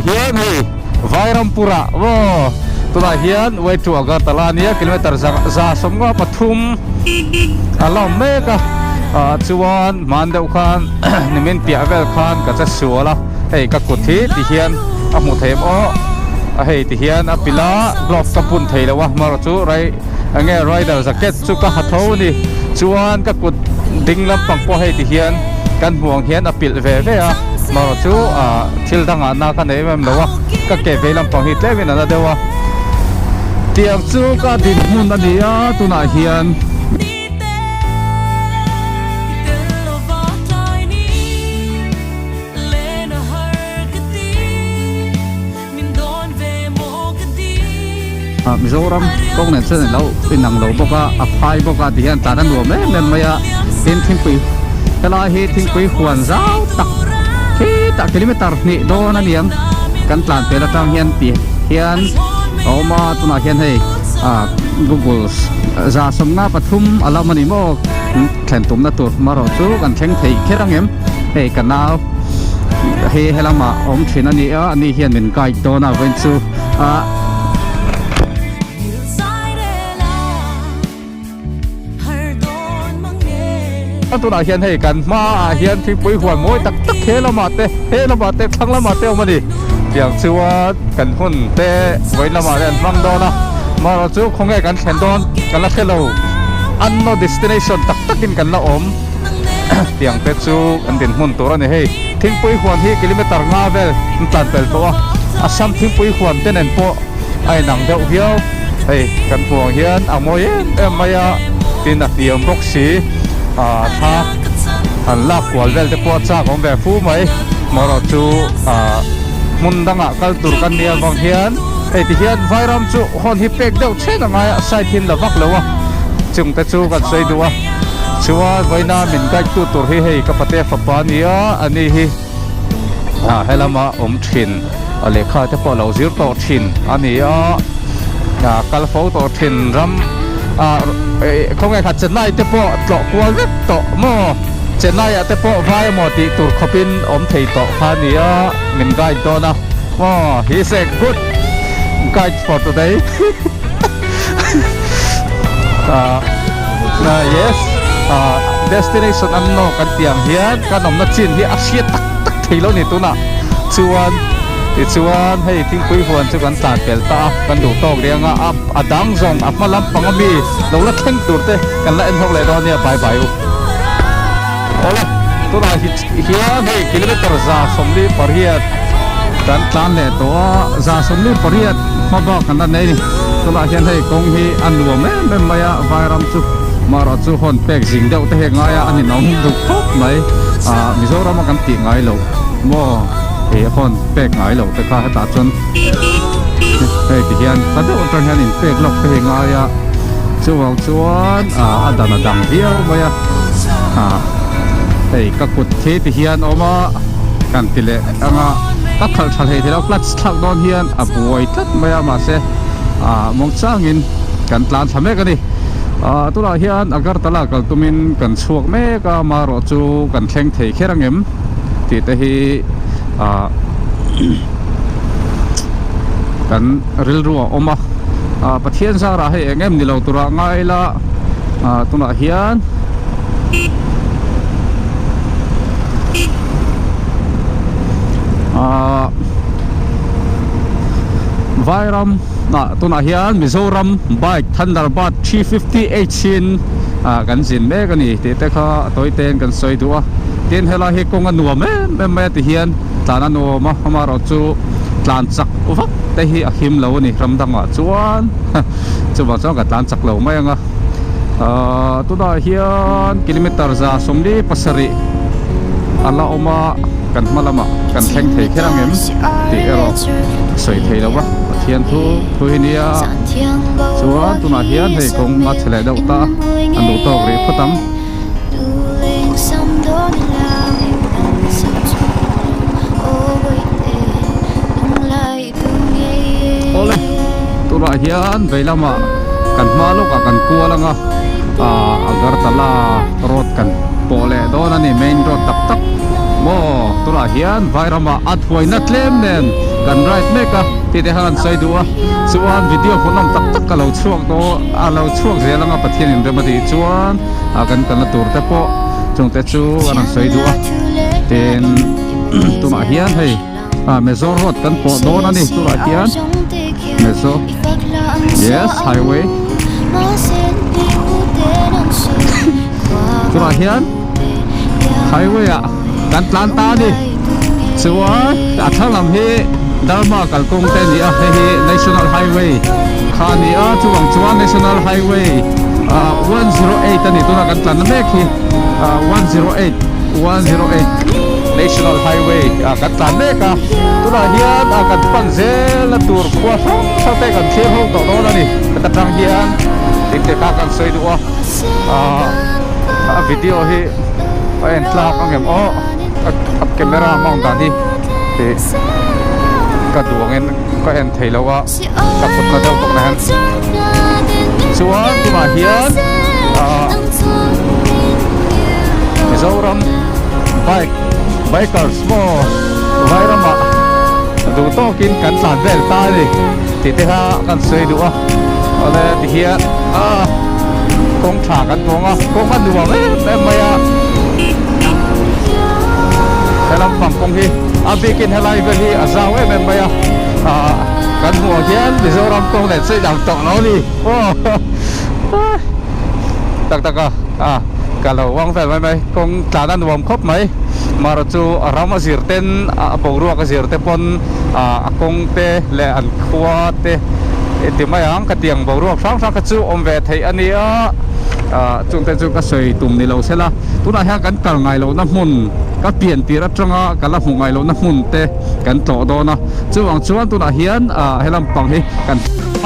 hian hei Vairampura wo tuna hian way to Agartala nia kilometer za somnga pathum alom meka chuan mandeu khan nimin pia vel khan ka cha suala hei ka kuthi ti hian a mu them o a hei ti hian a pila block ka pun theilawa mar chu rai ange rider jacket chu ka hatho ni chuan ka kut ding lam pang po hei ti hian kan huang hian a pil ve ve a mar chu thil danga na ka nei mem lowa ka ke ve lam pang hi tlevin ana dewa tiang chu ka din hun ania tuna hian Mizoram công này sơn lâu bên nằng lâu boka phai boka thì hiện tại đang nuông đấy nên mày tin thinh quý cái loại hi thinh quý hoàn giáo tắc khi tạ km nị đô na niệm căn plan về là trang hiện thì hiện ở mà tụi nào hiện hay Google ra sông na pathum alamani mo khen tụm na tụt mà rồi chú cần khen thấy cái răng em hay cái nào hay hay là mà ông chuyện anh đi hiện mình cái đô na bên chú tụi nào hiện hay cần mà hiện thì bùi hoàn mối tắc tắc thế là mà tê thăng là mà tê mà đi tiếng xưa cần hôn tê với là mà đèn văng đó na mà rồi chú không nghe cần khen đón cần là hello unknown destination tắc tắc in cần là ôm tiếng tê chú cần tiền hôn tổ này hey thinh bùi hoàn hi kilometer nga về tàn bel to Assam thinh bùi hoàn tên nền po ai nặng đậu hiếu hey cần huang hiền môi em mày tin là tiếng bốc xí tha hành lạc của vel te po chaของแบบฟูmai maro chu mun danga kal tur kan nia wang hian ei ti hian vairam chu hon hi pek deuh thena ngai sai thin la vak lowa chung te chu kan sei duwa chuwa voina min kai tu tur hi hei ka pate fa pa nia ani hi helama thin ale kha te po lo zir to thin ani kal fo to thin ram không ai khát chân này te po tọ qua rất tọ mo chân này te po vai mo ti tur khopin thầy tọ pha nia min guide to na mo he said good guide for today yes destination no kan tiang hian kan na chin hi asia tak tak thei lo ni tu na chuan hei thing pui huan chu kan tan pel ta kan du tok rianga adang zong apmalam pangami lo la theng tur te kan la en hok le do nia bye bye ola tu na hian hei kilometer za somli pariat kan tan le to za somli pariat ma ba kan nei tu na hian hei kong hi anwa me maya vairam chu mara chu hon pek jing deuh te he ngaya ani nom du khop mai Mizoram kan ti ngai lo mo thì con bẹt ngải lẩu tại khai tạ chân hey thì hiện ta đâu trong hiện in bẹt lọc bẹt ngải à chuan đằng hiếu vậy hey các cột thế thì hiện oma kan tile anga các khal khal hey thì đâu clutch thắc don hiện buổi tất vậy mà sẽ mong sang in kan plan tham cái đi tu là hiện Agartala kal tumin kan chuak me ka maro chu kan thleng thei kherang em ti te hi kan ril ruwa oma pathian sa ra he engem ni lo tura ngai la tuna hian Vairam tuna hian Mizoram bike Thunderbird 350 kan zin me kan ni te kha toy ten kan soi duwa ten hela he kong anu me ti hian tana no ma hamaro chu tlan chak uvak te hi a him lo ni ramdanga chuan chuwa chaw ka tlan chak lo mai anga tu da hian kilometer za somli pasari ala oma kan malama kan theng thei kherang em ti ero soi thei lo wa thian thu hinia chuan tuna hian hei kong ma chhle deuh ta anu tok ri phatam tura hian veilama kan hmalu ka kan kualanga Agartala road kan pole dona ni main road tak tak mo tura hian vairama athuai na tlem nen กันไรเมกะที่ได้หันใส่ดูส่วนวิดีโอคนน้ำตักก็เราช่วงโตเราช่วงเสียแล้วก็ปะเทียนเดิมมาดีชวนกันละตัวแต่พอจงแต่ชูอันใส่ดูเต็นตัวมาเฮียนให้เมโซรถกันปอโดนั่นนี่ตัวมาเฮียนเมโซ yes highway ตัวมาเฮียน highway กันปลานตาดิส่วนทั้งลำที่ดาร์มากัลกงเต้นนี่ให้ national highway ข้านี่ช่วงnational highway 108ตันนี่ตัวกันปลานนั่นเองที่108 national highway กันปลานเมกะตัวเฮียนกันปันเซลตัวขวาฝั่งเตะกันเชี่ยวห้องต่อโน่นนี่กันตั้งเฮียนติดเตะกันสวยดูวิดีโอที่เอ็นทลากกันเงี้ยกับแคมรามองตาที่กระดูกเงินก็เห็นทีแล้วว่ากับคนกระดูกตรงนั้นส่วนที่มาเฮียนมิโซรัมไบเกอร์สโมไวรัมดูโต้กินกันสารเวลตาดิติดที่ห้ากันสวยดูอะไรที่เฮียนกงฉากกันกงกันดูว่าแต่ไม่dalam kampung hi bikin helai beli asal memang kan muahian di seorang kong dan saya dah tok lo ni tak kalau wang fel mai kong tanan wam khop mai maracu rama sirten pogru ka sirte pon akong te le an khwa te ti mai ang katiang pogru sang ka chu om ve thei ania chung te chu ka soi tum ni lo sela tuna ha kan kal ngai lo na mun ka pian ti ra tanga kala hu ngai lo na mun te kan to do na chuang chuan tuna hian helam pang hi kan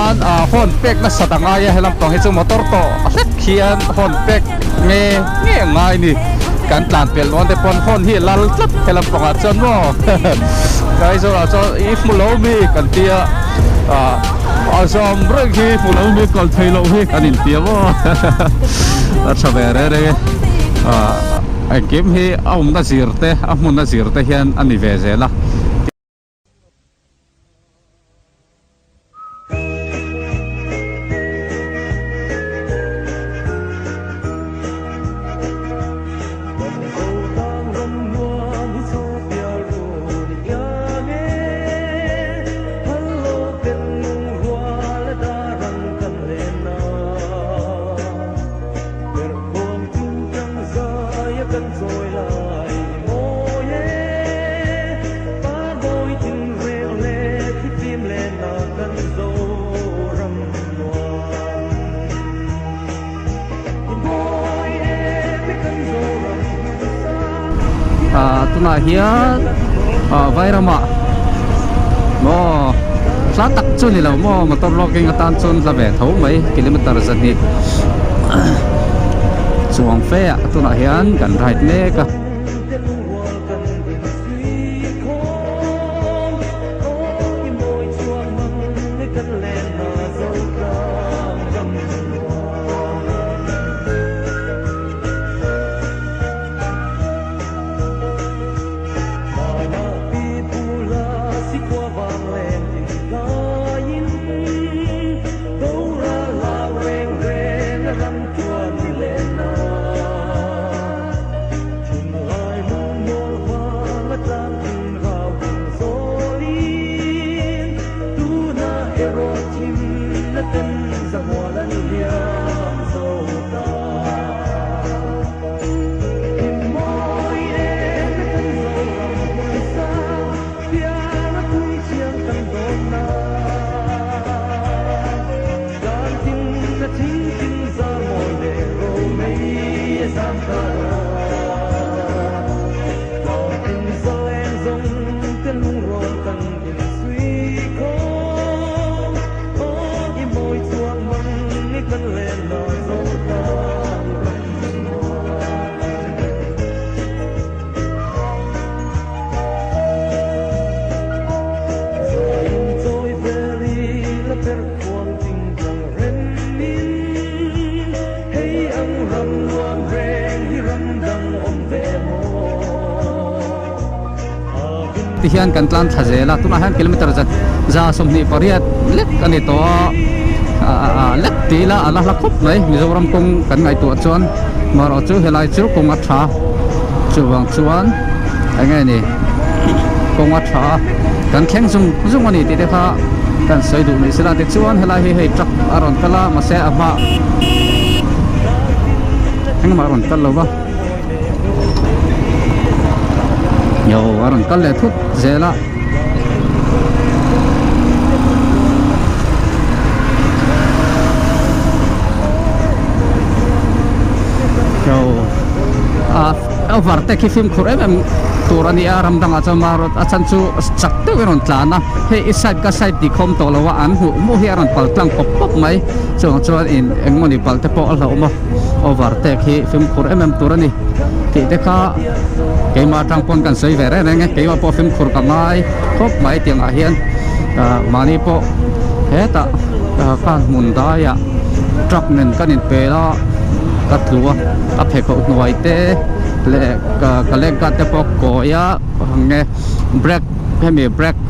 an hon pek na satanga ya helam pang hi chu motor to aset khian hon pek nge ngai ni kan tlan pel on te pon hon hi lal tlat helam pang a chon mo kai so if mulo mi kan tia asam breki mulo mi kal thailo hi kan in tia mo sabere anh kiếm hi ông đã zirte amun đã zirte hian ani ve zela tuna hian vairama mo sa tak chu ni lo mo motor logging atan chun la ve tho mai kilometer zat ni chuang fe tuna hian kan right me ka Erotim ti hian kan tlan thazela tuna han kilometer za somni pariat lek ani to lek tila ala la khop mai mizoram kong kan ngai tu chuan maro chu helai chu kong a tha chuwang chuan angai ni kong a tha kan khleng zung ani ti te kha kan soi du mai sila te chuan helai hei truck aron kala ma se ama heng ma ron kal lo ba yo aron kal le thut zela yo overtake film khurem em turani aram dang acha marot achan chu chakte weron tlana he iside ka side di khom to lawa an hu mu hi aron paltlang pop mai chuan in engmoni palte po al ho ma overtake hi film khurem em turani ti te kha keima tang pon kan sei vere nge keima po film khur ka mai khop mai tiang a hian mani po heta kan mun da ya truck nen kanin pela katlua a pheko noi te le ka le ka te pok ko ya nge brake hemi brake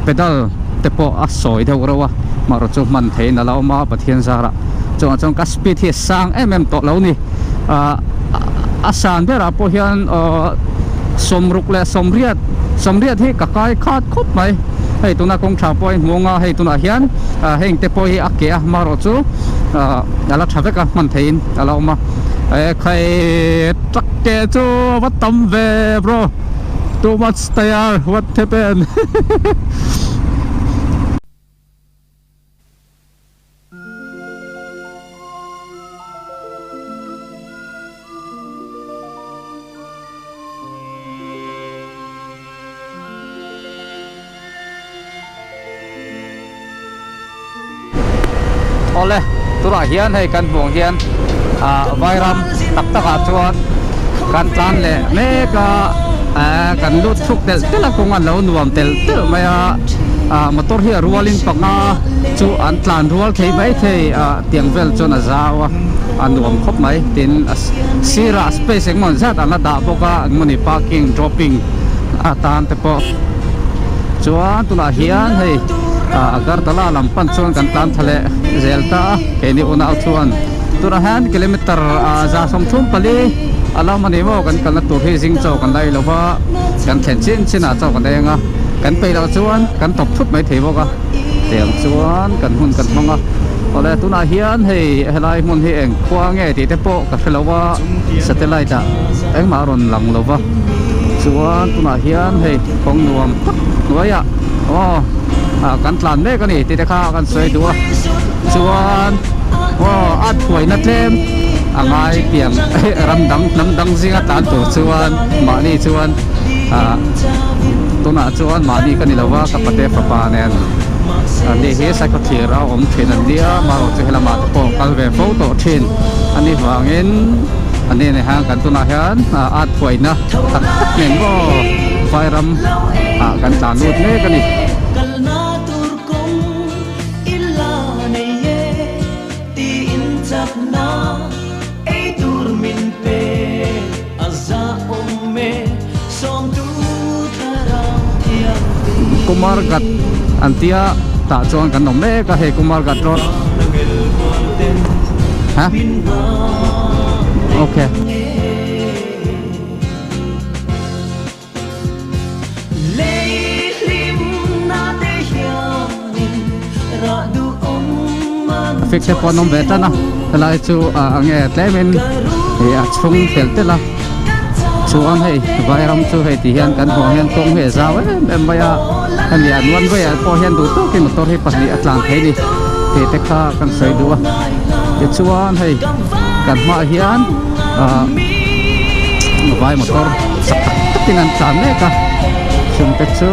pedal te po a soi de rawa maro chu man thein ala ma pathian zara chong ka speed hi sang to lo ni asan bera po hian somruk le somriat hi ka kai khat khop mai hei tuna kong tha point monga hei tuna hian heng te po hi akia maro chu ala traffic a man thein ala ma khai truck ke chu what tam ve bro too much tire what happened ole tura hian hei kan buang hian vairam tak chuan kan tlan le me ka kan lut thuk tel tela kong an lo nuam tel te maya motor hi rualin panga chu an tlan rual thei mai thei tiang vel chona zawa an nuam khop mai tin sira space engmon zat ala da boka ngoni parking dropping tan te po chuan tuna hian hei agar tala lampan chuan kan tlan thale zelta keni una chuan turahan kilometer za som thum pali alam mani mo kan kala tur hi jing chaw kan lai lova kan thlen chin a chaw kan denga kan pe lo chuan kan top thut mai thei boka tiang chuan kan hun kan monga ole tuna hian hei helai mun hi eng khwa nge ti te po ka felowa satellite a eng ma ron lang lova chuan tuna hian hei khong nuam noya kan tlan me kan ni ti te kha kan soi duwa chuan at huai na tlem angai piang ram dang zinga tan tu chuan mani chuan tuna chuan mani kan ni lawa ka pate pa nen ani he sa ko thira om thin an dia maro chu helama te po kalve photo thin ani wangin ani ne hang kan tuna hian at huai na tak nen go vairam kan tlan lut me kan ni Kumargat antia ta chuan kan nom me ka he Kumargat road ha okay fix po nom beta na lai chu ange tlemen ya chung tel tela chuan hei vairam chu hei ti hian kan hong hian kong he zaw em baya ani an wan baya po hian du to ki motor hi pasni atlang thei ni te kha kan sei duwa ti chuan hei kan ma hian vai motor sak tin an tlan me ka chung te chu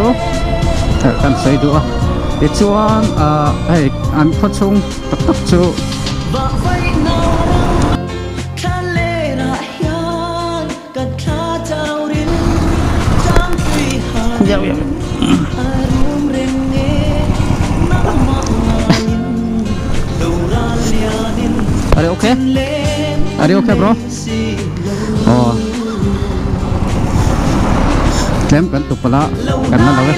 kan sei duwa ti chuan hei an kho chung tak chu Are you okay? Are you okay, bro? Oh. tlem kan tu pala kan na lawe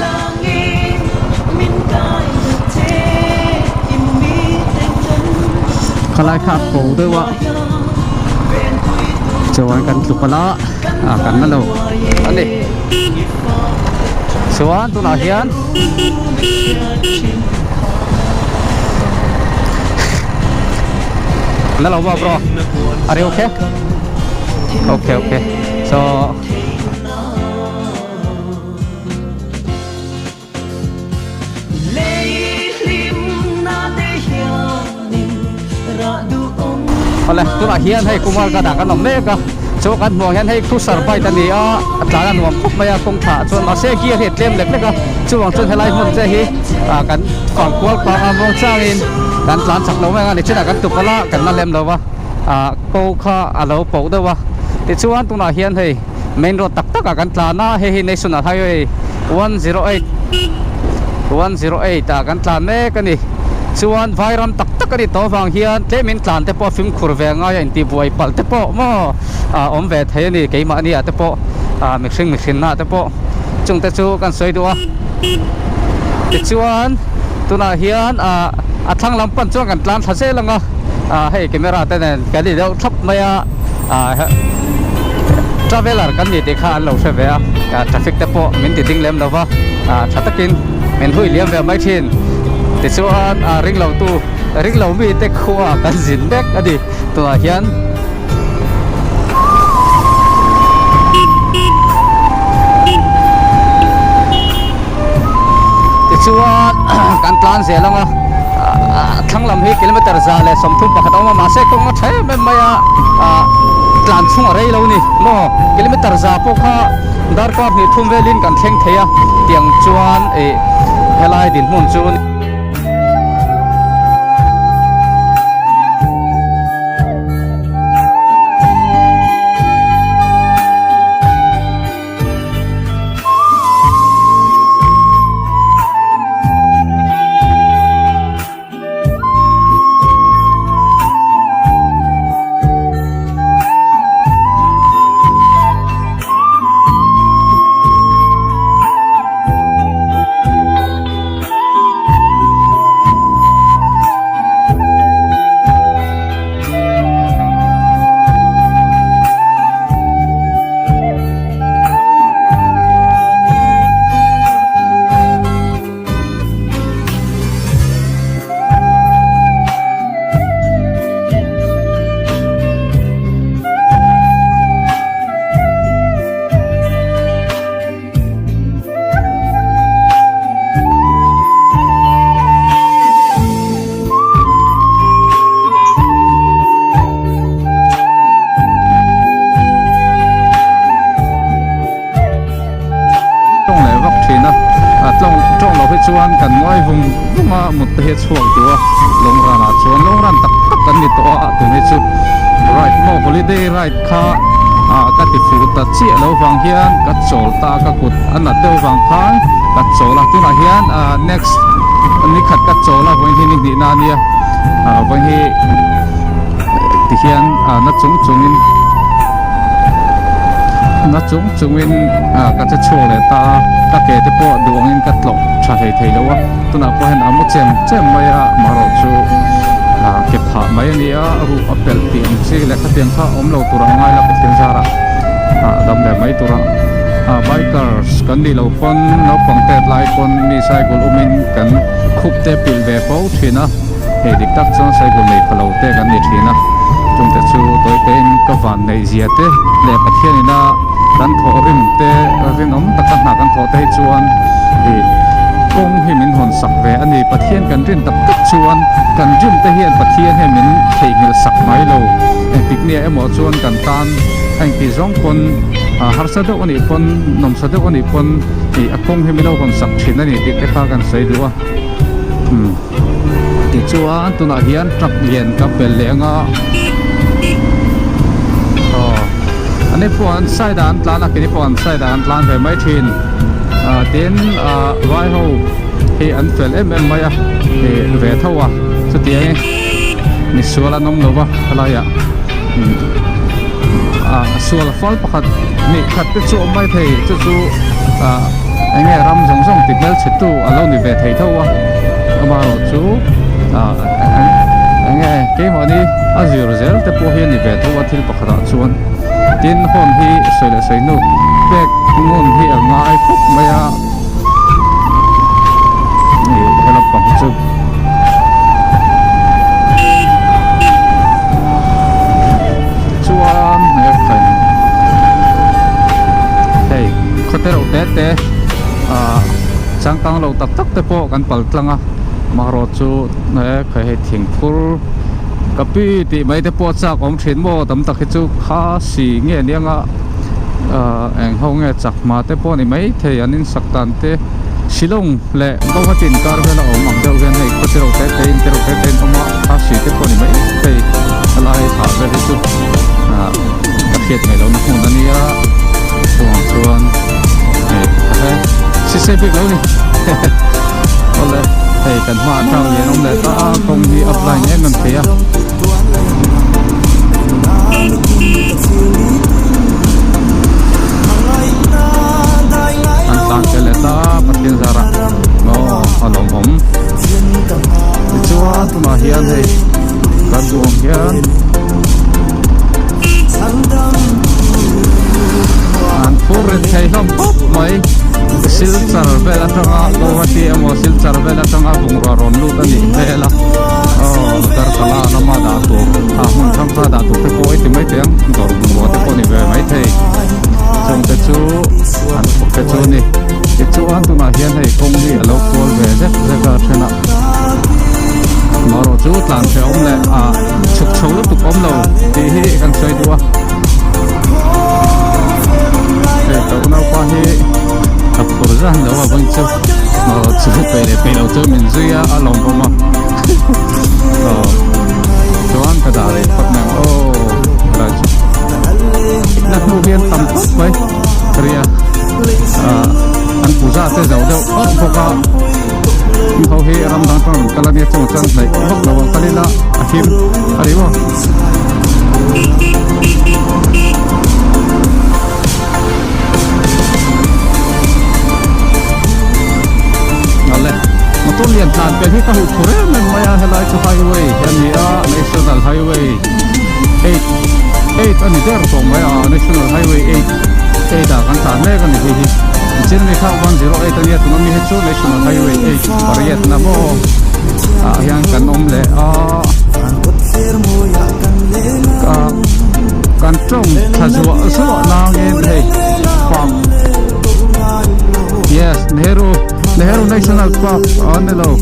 khalai kha ko de wa chawan kan tu pala kan na lo ani chuan tu na hian na lo ba bro are you okay okay so Oleh tu lah hian hay kumal ka dak anom ne ka so kan mo hian hay khu sarpai ta ni a tlang an wam khop maya kong tha chon a se ki he tlem lek le ka chuang chon helai mun che hi kan phang kwal pa ma mo changin kan tlan sak lo ma ni chena kan tu pala kan na lem lo wa ko kha alo po de wa ti chuan tu na hian hay main road tak tak kan tlana he national highway 108 kan tlan me ka ni chuan vairam tak tak ani to wang hian tlemin tlan te po film khurvenga ya inti buai pal te po mo om ve thei ni keima ani ate po mixing na te po chung te chu kan soi duwa ti chuan tuna hian thlang lampan chuan kan tlan thase langa hei camera te nen kali deuh thap maya traveler kan ni te kha an lo se ve traffic te po min ti ding lem lawa thatakin men hui liam ve mai thin ti chuan ring lo mi te khuwa kan zin bek adi tua hian ti chuan kan tlan se langa thanglam hi kilometer za le somthum pakhat awma ma se kong thai me maya tlan chung rei lo ni mo kilometer za po kha dar ka ni thum velin kan thleng theya tiang chuan helai din mun chuan chuan kan ngoi vung ma mut te chuang tua longrana chuan longran tak tak kan ni to tu ni chu right mo holiday right kha ka ti fu ta chi lo wang hian ka chol ta ka kut an te wang khang ka chola tu na hian next ni khat ka chola voi hi ni na nia voi hi ti hian na chung chungin na chungin ka cha chole ta ka ke te po duangin ka tlo tha thei lo wa tuna po hen amu chem maya maro chu ke pha mai ania ru apel tiang chi le ka tiang kha om lo tura ngai la ka tiang sara dam le mai tura bikers kan di lo pon no pangte lai pon mi sai gol umin kan khup te pil ve po thina he dik tak chon sai gol nei phalo te kan ni thina chung te chu toy te in ka van nei zia te le pathian ina kan tho rim te rin om tak na kan tho te chuan kong hi min hon sak ve ani pathian kan rin tak tak chuan kan rim te hian pathian he min thei mil sak mai lo piknia emo chuan kan tan anh ti zong pon har sa do ani pon nom sa do ani pon akong he min hon sak thin ani ti te kha kan sei duwa ti chuan tuna hian truck lian ka pel lenga anh po an sai dan tlan a kini po an sai dan tlan ve mai thin tin vai ho he an fel em mai a he ve thawa chu ti ni suala nom nova khala ya suala fal pakhat ni khat te chu mai thei chu anh nghe ram giống giống tịt mel chết tu lâu thì về thấy thâu mà rồi chú anh nghe cái mà đi azir zel te po hian ni ve thâu thil pakha chuan tin hon hi soi le soi nu bek ngon hi ngai phúc maya ni hello pang chu chuan ne khai hey khotel te chang tang lo tak tak te po kan pal tlanga maro chu ne khai he thing phur kapi ti mai te po cha kom thin mo tam tak chu kha si nge nianga eng ho nge chak ma te po ni mai the anin saktan te silong le go hatin kar vela om ang deu gen hei khotel te intero te oma kha si te po ni mai te alai tha ve chu ka khiet mai lo na hun ania chuan si se big lo ni ole hey kan ma thau ye nom le ta kong hi apply nge man thea an sang ke le ta patin zara no alom hom chuan tu ma hian hei kan duang hian an pure thei hlom pop mai silchar vela tanga go hati amo silchar vela tanga bungra ron lu tani vela dar kala nama da tu mun tham pha da tu pe ko ti mai teng dor bungo te ko ni ve mai thei chong te chu an ko te chu ni te chu an tu na hian hei kong ni alo kol ve je ga thena maro chu tlan the om le chuk chou lu tu om lo ti hi kan sei duwa e to na pa hi tập của dân đó mà vâng châu mà chú về đầu tư mình duy ở lòng không mà cho anh cả đời Phật nàng ô là đặt mua viên tầm tốt vậy kia anh phụ gia tới giàu đâu ớt vô ca nhưng hầu hết làm đang còn cái là nghe trong chân này hốc đầu cái này là hiếm ở đấy không tôi liền tàn cáiที่เขาพูดเรื่องมายาเฮลัยชูไฮเวย์ยันนี่national highway 8อันนี้เรื่องของมายา national highway 8กันตานแม่กันนี่ที่จริงๆเขา108อันนี้ตัวนี้ให้ชู national highway 8ปริยัตินะโบยังกันอมเล่กันตรงถ้าสัวนางเองเลยฟัง yes Nehru National Park on the low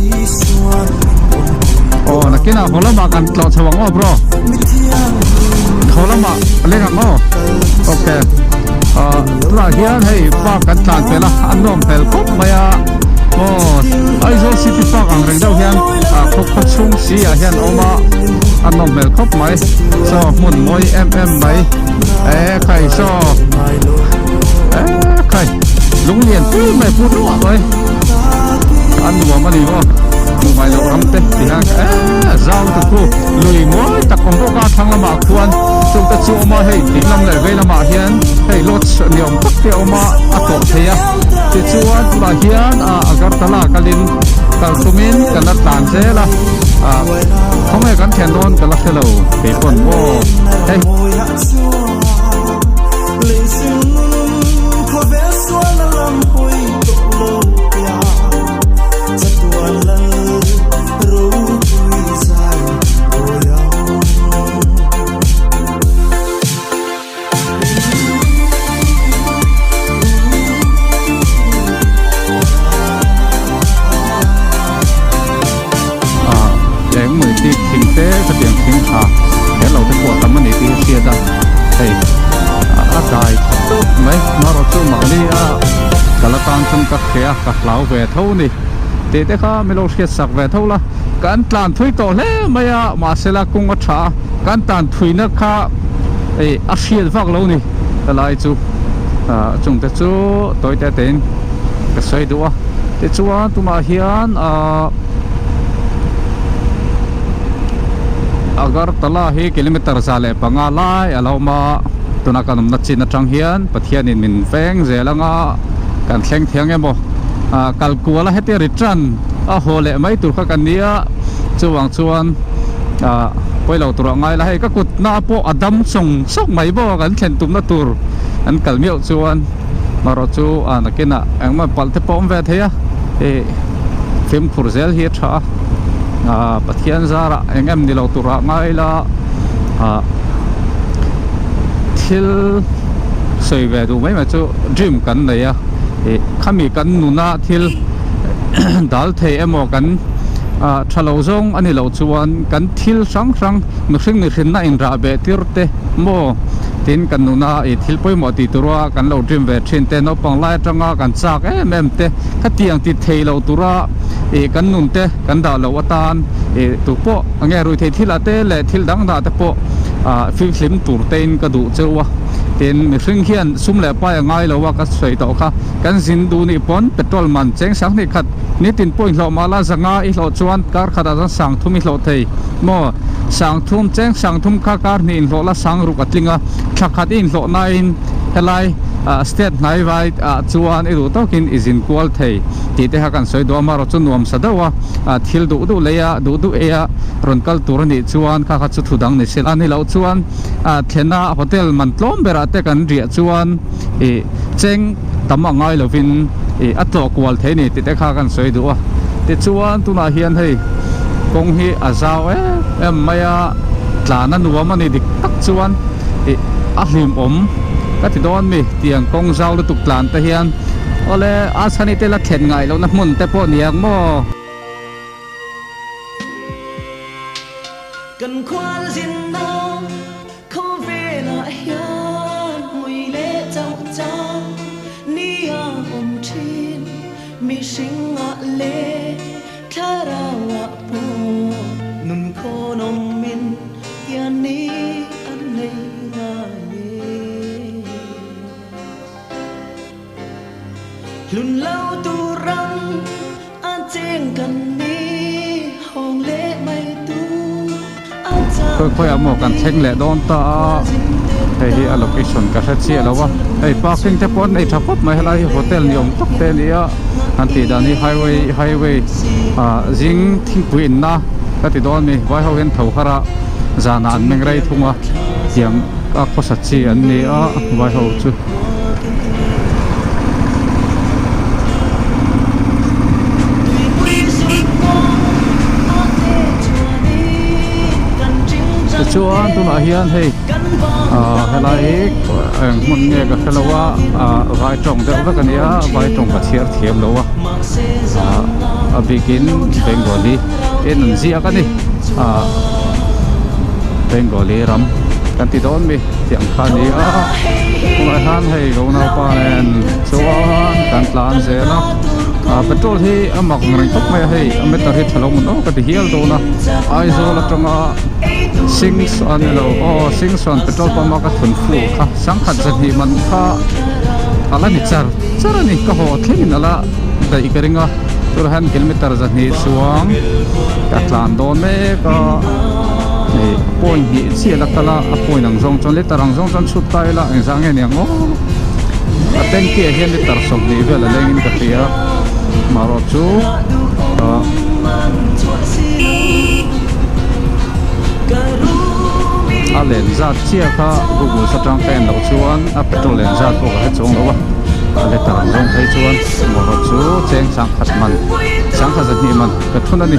oh nakina holama kan tlo chawang o bro holama lenga mo okay tra hian hei park kan tlan pela anom pel kop maya Aizawl City Park ang reng deuh hian khok chung si a hian oma anom pel kop mai so mun moi mai khai so khai lung lian pu mai pu ro oi anh mua mà đi vô mua mai lâu lắm tết thì hàng giao từ cô lùi mỗi tập công bộ ca thăng là mà quan chúng ta chịu mà hay tính năm lại về là mà hiền hay lót nhiều tất tiêu mà tổ thế à thì chịu anh là hiền agar tala kalin kalkumin kalat tan thế là không ai gắn thèn đón kalat thế lâu thì còn vô hey các khía các lão về thâu này thì thế khác mình lúc sạc về thâu là cán tàn thui tổ lẽ mày mà sẽ là cung trả cán tàn thui nó khác ấy xiên vác lâu này lại chú chúng ta chú tôi đã đến cái xoay đũa thì chú tụi mà hiền agar tala hi kilometer zale pangalai aloma tuna kanum na chin na tang hian pathian in min veng zelanga kan thleng thiang emo kalkuala heti ritran a hole mai tur kha kan nia chuwang chuan poilo tur ngai la hei ka kut na po adam song sok mai bo kan thlen tum na tur an kalmiau chuan maro chu nakina engma palte pom ve theya e film khurzel hi tha pathian zara engem nilo tura ngai la thil soi ve du mai ma chu dream kan nei a e khami kan nuna thil dal thei emo kan thalo zong ani lo chuan kan thil sang sang mi hring na in ra be tirte mo tin kan nuna e thil poi mo ti turwa kan lo dream ve thin te no pang lai tanga kan chak em te khatiang ti thei lo tura e kan nun te kan da lo atan e tu po ange rui thei thila te le thil dang da te po film tur tein ka du chewa tin mi hring hian sum le pa ngai lo wa ka soi to kha kan zin du ni pon petrol man cheng sang ni khat ni tin point lo mala zanga i lo chuan kar khada sang thumi lo thei mo sang thum cheng sang thum kha kar ni in lo la sang ru katlinga thakhat in lo na in helai state nai vai chuan i ru to kin izin kwal thei ti te ha kan soi do ma ro chu nuam sadawa thil du leya du eya ronkal tur ni chuan kha chu thudang ni sel ani lo chuan thena hotel man tlom bera te kan ria chuan e cheng tama ngai lovin e atlo kwal the ni ti te kha kan soi du ti chuan tuna hian hei kong hi azau em maya tlana nuam ani dik tak chuan e ahlim ka ti don mi tiang kong zau lu tuk tlan te hian ole asani te la thlen ngai lo na mun te po niang mo cần khoan xin nó không về lại hiền mùi lệ trong trong ni ôm trên mi sinh ngạ lệ thà ra ngạ po nun khô nôm min tiền ni ăn này ngạ ye lùn lâu tu răng an trên cần ni hồng lệ mây tu khoi amo kan theng le don ta hei allocation ka sa chi lo wa hei parking te pon nei thapot mai helai hotel ni om tok te ni a an ti da ni highway jing thing puin na ka ti don mi vai ho hen thau khara zana an meng rai thunga tiang a ko sa chi an ni a vai ho chu chuan tuna hian hei helai mun nge ka khelawa vai tong de wa kania vai tong ka thiar thiam lo wa a begin bengali en ji akani bengali ram kan ti don mi tiang khani tuna han hei lo na pa nen chuan kan plan zela petrol hi amak ngring tok mai hei ameta hi thalong no ka ti hial do na ai zo la tonga sings on lo sings on petrol pump ka thun fu kha sang khat jan hi man kha ala ni char ni ka ho thlin ala dai karinga tur han kilometer jan hi chuang ka tlan don me ka nei point hi chi la kala a point ang jong chon le tarang jong chon chut tai la ang jang ne ngo aten ke hian le tar som ni vela lengin ka tia maro chu a len zat chia kha google sa tang pen lo chuan a petrol len zat ko ha chong lo wa a le tar rong thai chuan moro chu cheng sang khat man sang kha zat ni man ka thuna ni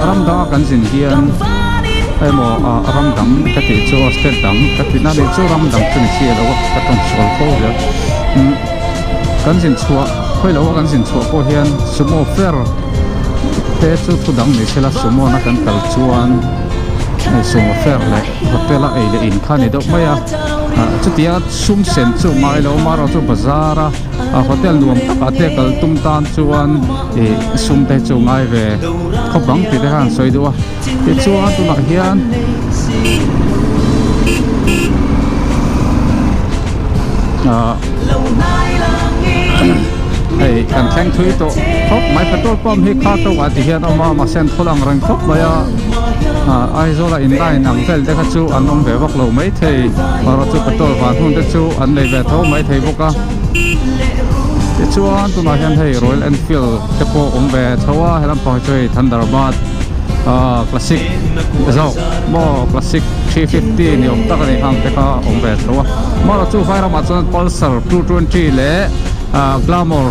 ram da kan jin hian ai mo ram dam ka ti chu state dam ka ti na le chu ram dam chu ni chia lo wa ka tong sol ko ya kan jin chua khoi lo kan jin chua po hian sumo fair te chu thu dang ni sela sumo na kan kal chuan ai sumo fair le hotel a ei le in khani do maya chu tia sum sen chu mai lo ma ro chu bazara hotel nuam taka te kal tum tan chuan e sum te chu ngai ve kho bang ti te han soi do ti chuan tu na hian hei kan thleng thui to thop mai petrol pump hi kha to wa ti hian ma sen tholang rang thop maya ai zola in line nang vel de kha chu an om ve vak lo mai thei maro chu petrol van hun de chu an nei ve tho mai thei boka ti chuan tuna hian hei Royal Enfield te pawh awm ve thawa helam pawh chu Thunderbird classic zo mo classic 350 ni awm tak ani ang te kha awm ve thawa mara chu vai ram chuan Pulsar 220 le Glamour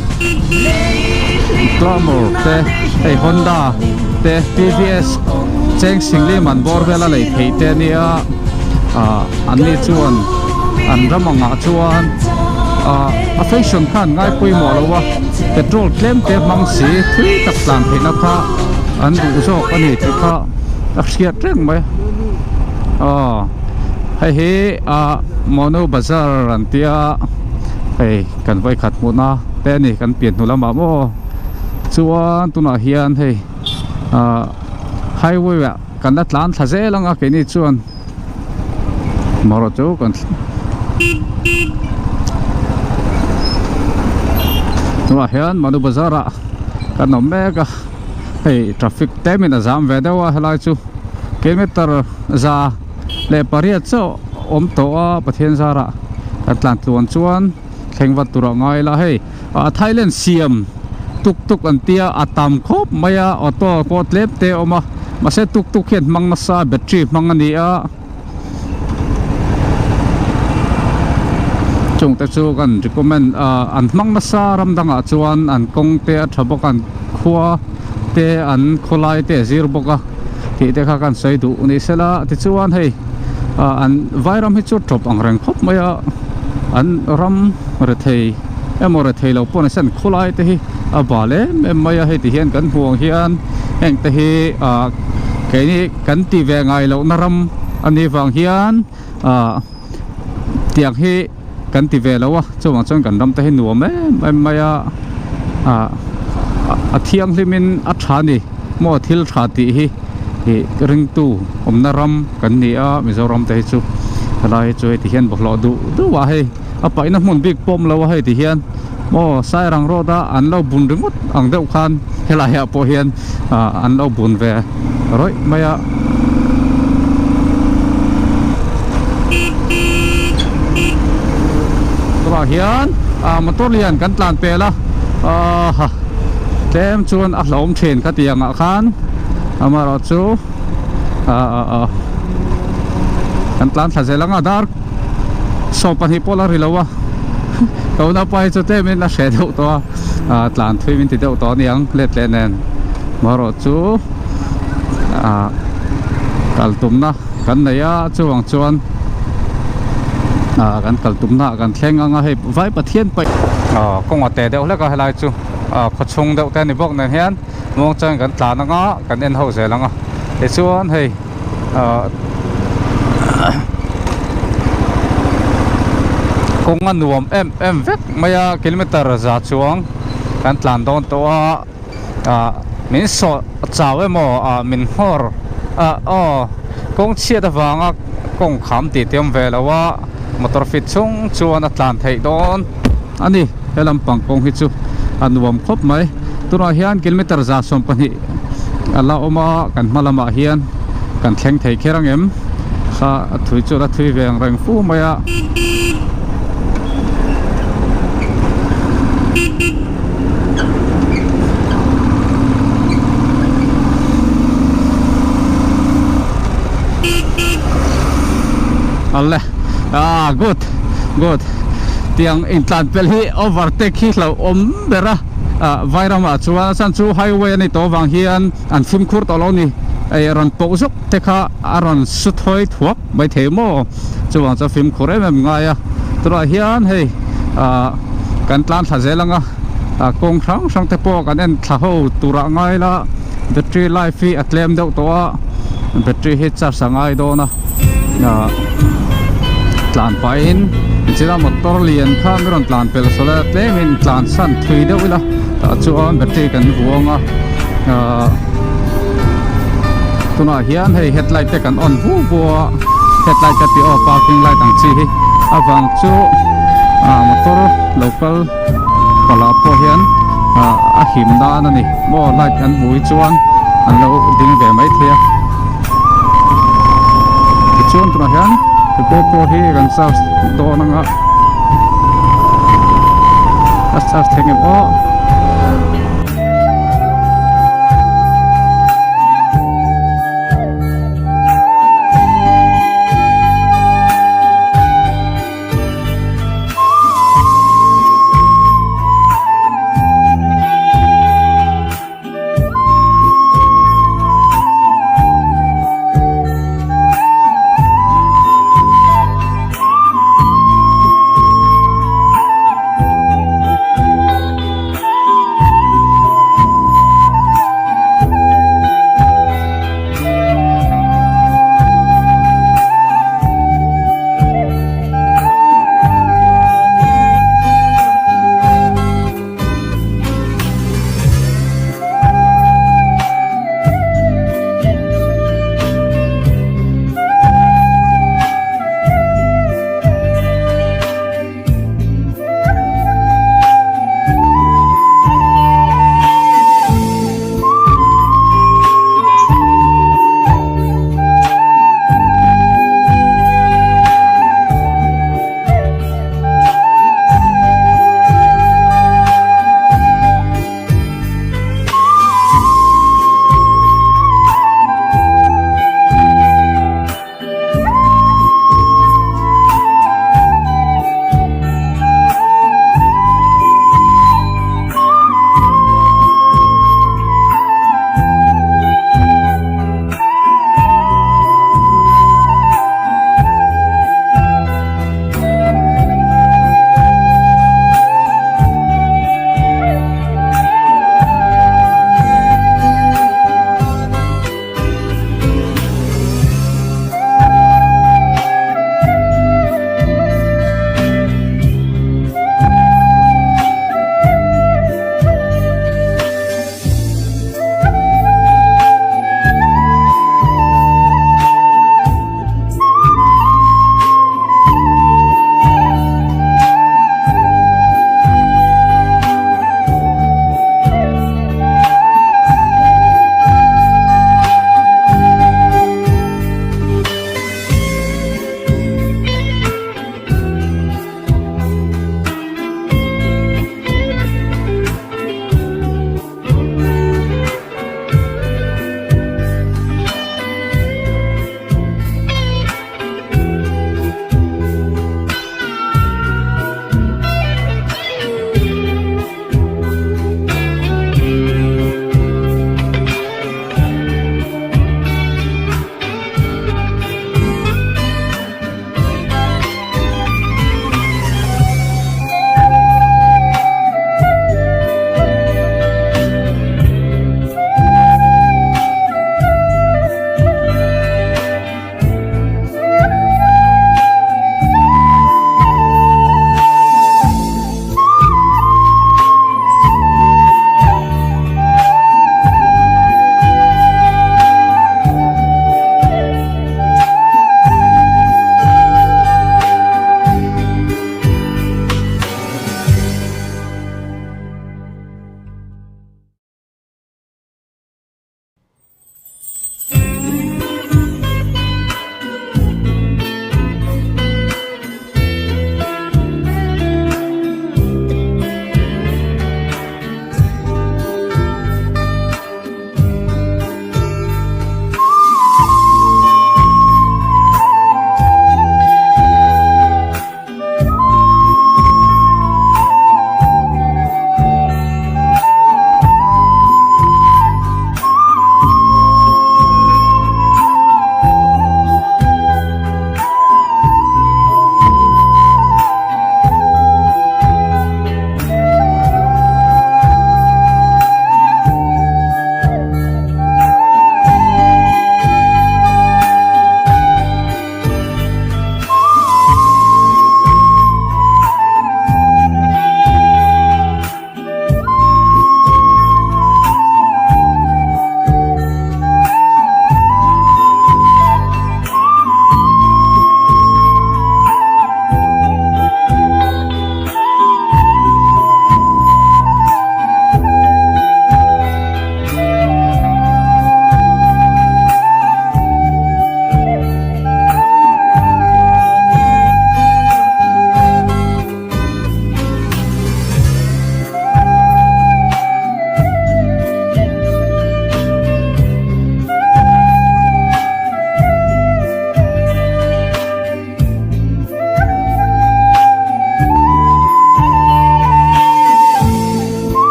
te hei Honda te TVS cheng singli man bor vela lei thei te nia an ni chuan an ramanga chuan a fashion khan ngai pui mo lowa petrol claim te mang si thui tak tlan theina kha an du zo ani thi kha a hriat reng mai hei mono bazar an tia hei kan vai khat mu na te ni kan pian nu lama mo chuan tuna hian hei highway wa kan la tlan thaze langa ke ni chuan maro chu kan tuna hian manu bazara kan no mega hei traffic temin azam ve dawa helai chu kilometer za le paria chu om to a pathian zara atlan tluan chuan thlengwat tura ngai la hei Thailand siam tuk tuk an tia atam khop maya auto pot lep te oma mase tuk tuk hian mang na sa battery mang ani a chung te chu kan recommend an mang na sa ram danga chuan an kong te a thabok an khua te an kholai te zir boka ti te kha kan sei du ni sela ti chuan hei an vairam hi chu top ang reng khop maya an ram re thei emore thei lo pon sen kholai te hi a bale em maya hei ti hian kan huang hian heng te hi ke ni kan ti ve ngai lo naram ani wang hian tiang hi kan ti ve lo wa chuwang chon kan ram te hi nuam em maya a thiang hlimin a thani mo thil tha ti hi ring tu om naram kan ni a Mizoram te hi chu lai chu ti hian boklo du wa hei apa ina mun big pom lo wa hei ti hian mo sai rang roda an lo bun ringot ang deuh khan hela ya po hian an lo bun ve roi maya tua hian motor lian kan tlan pe la tem chuan a hlom then kha tianga khan amaro chu kan tlan thazelanga dar so pan hi polar hilowa kau na pai chu te min na she deuh to tlan thui min ti deuh to niang let le nen maro chu kaltum na kan neya chuwang chuan kan kaltum na kan thleng anga hei vai pathian pai kong ate deuh le ka helai chu khochung deuh te ni bok nen hian mong chang kan tlan anga kan en ho zelanga te chuan hei kong an nuam em vek maya kilometer za chuang kan tlan don to min so chaw emo min hor kong chia da wanga kong kham ti tem velawa motor fit chung chuan atlan thei don ani helam pang kong hi chu anuam khop mai tuna hian kilometer za som pani ala oma kan malama hian kan thleng thei kherang em kha thui chu la thui veng reng fu maya alle good tiang intlan pel hi overtake hi lo om bera vairama chuan san chu highway ni to wang hian an fim khur to lo ni ai ron po zok te kha aron su thoi thuak mai themo chuwang cha fim khur em ngaya tura hian hei kan tlan thazelanga kong sang te po kan en tha ho tura ngai la battery life hi atlem deuh to battery hi charge sangai do na tlan pain chira motor lian kha miron tlan pel sola tlemin tlan san thui deuh ila ta chuan battery kan huanga tuna hian hei headlight te kan on bu headlight te off parking light ang chi hi awang chu motor local pala po hian a him dan ani mo light kan bui chuan an lo ding ve mai thia chuan tuna hian GoPro hi kan sa to nanga Asar thengem o